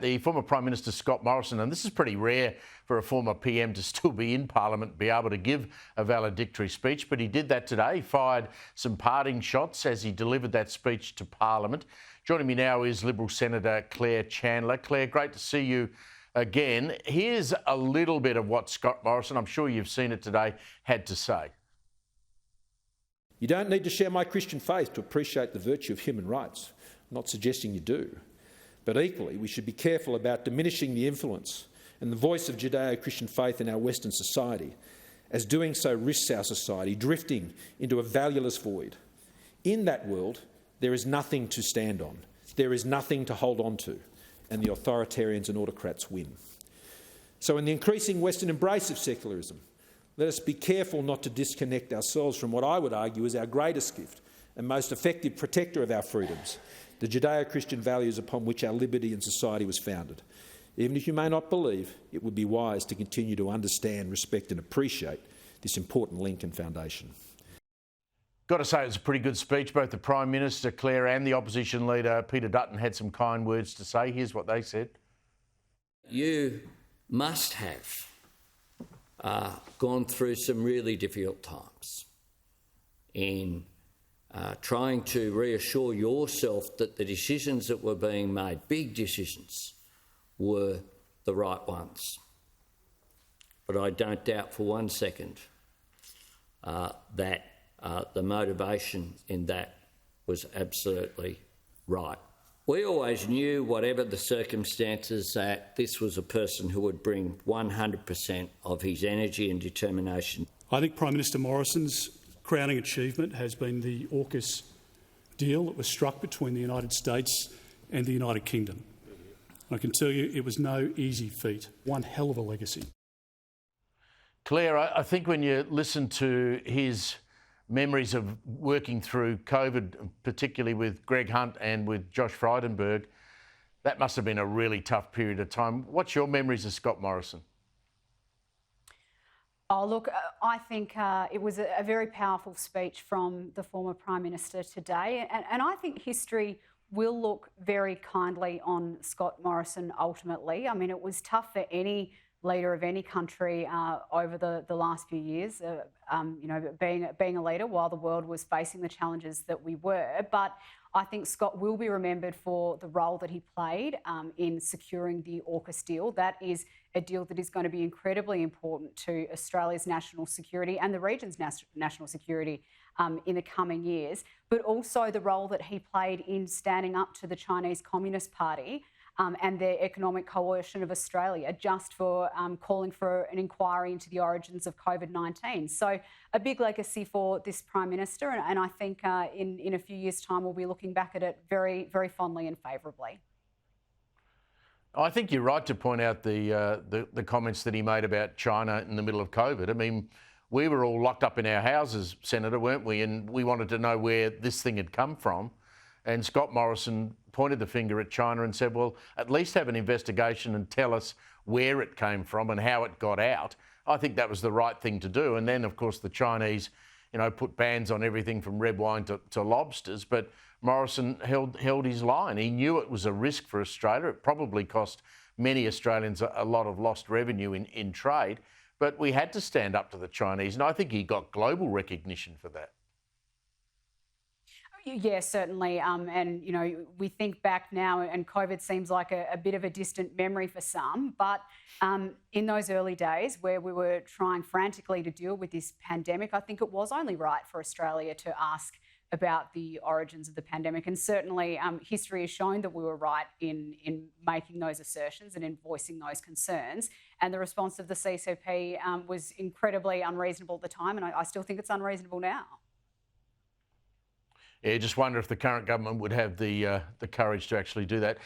The former Prime Minister Scott Morrison, and this is pretty rare for a former PM to still be in Parliament, be able to give a valedictory speech, but he did that today. He fired some parting shots as he delivered that speech to Parliament. Joining me now is Liberal Senator Claire Chandler. Claire, great to see you again. Here's a little bit of what Scott Morrison, I'm sure you've seen it today, had to say. You don't need to share my Christian faith to appreciate the virtue of human rights. I'm not suggesting you do. But equally, we should be careful about diminishing the influence and the voice of Judeo-Christian faith in our Western society, as doing so risks our society drifting into a valueless void. In that world, there is nothing to stand on, there is nothing to hold on to, and the authoritarians and autocrats win. So in the increasing Western embrace of secularism, let us be careful not to disconnect ourselves from what I would argue is our greatest gift and most effective protector of our freedoms, the Judeo-Christian values upon which our liberty and society was founded. Even if you may not believe, it would be wise to continue to understand, respect and appreciate this important link and foundation. Got to say, it was a pretty good speech. Both the Prime Minister, Claire, and the Opposition Leader, Peter Dutton, had some kind words to say. Here's what they said. You must have gone through some really difficult times in trying to reassure yourself that the decisions that were being made, big decisions, were the right ones. But I don't doubt for one second that the motivation in that was absolutely right. We always knew, whatever the circumstances, that this was a person who would bring 100% of his energy and determination. I think Prime Minister Morrison's crowning achievement has been the AUKUS deal that was struck between the United States and the United Kingdom. I can tell you it was no easy feat, one hell of a legacy. Claire, I think when you listen to his memories of working through COVID, particularly with Greg Hunt and with Josh Frydenberg, that must have been a really tough period of time. What's your memories of Scott Morrison? Oh, look, I think it was a very powerful speech from the former Prime Minister today, and I think history will look very kindly on Scott Morrison ultimately. I mean, it was tough for any leader of any country over the last few years, you know, being a leader while the world was facing the challenges that we were. But I think Scott will be remembered for the role that he played in securing the AUKUS deal. That is a deal that is going to be incredibly important to Australia's national security and the region's national security in the coming years, but also the role that he played in standing up to the Chinese Communist Party and their economic coercion of Australia, just for calling for an inquiry into the origins of COVID-19. So a big legacy for this Prime Minister, and I think in a few years' time we'll be looking back at it very, very fondly and favourably. I think you're right to point out the comments that he made about China in the middle of COVID. I mean, we were all locked up in our houses, Senator, weren't we? And we wanted to know where this thing had come from. And Scott Morrison pointed the finger at China and said, well, at least have an investigation and tell us where it came from and how it got out. I think that was the right thing to do. And then, of course, the Chinese, you know, put bans on everything from red wine to lobsters. But Morrison held his line. He knew it was a risk for Australia. It probably cost many Australians a lot of lost revenue in trade. But we had to stand up to the Chinese, and I think he got global recognition for that. Yeah, certainly. And, you know, we think back now and COVID seems like a bit of a distant memory for some. But in those early days where we were trying frantically to deal with this pandemic, I think it was only right for Australia to ask about the origins of the pandemic. And certainly history has shown that we were right in making those assertions and in voicing those concerns. And the response of the CCP was incredibly unreasonable at the time, and I still think it's unreasonable now. Yeah, just wonder if the current government would have the courage to actually do that.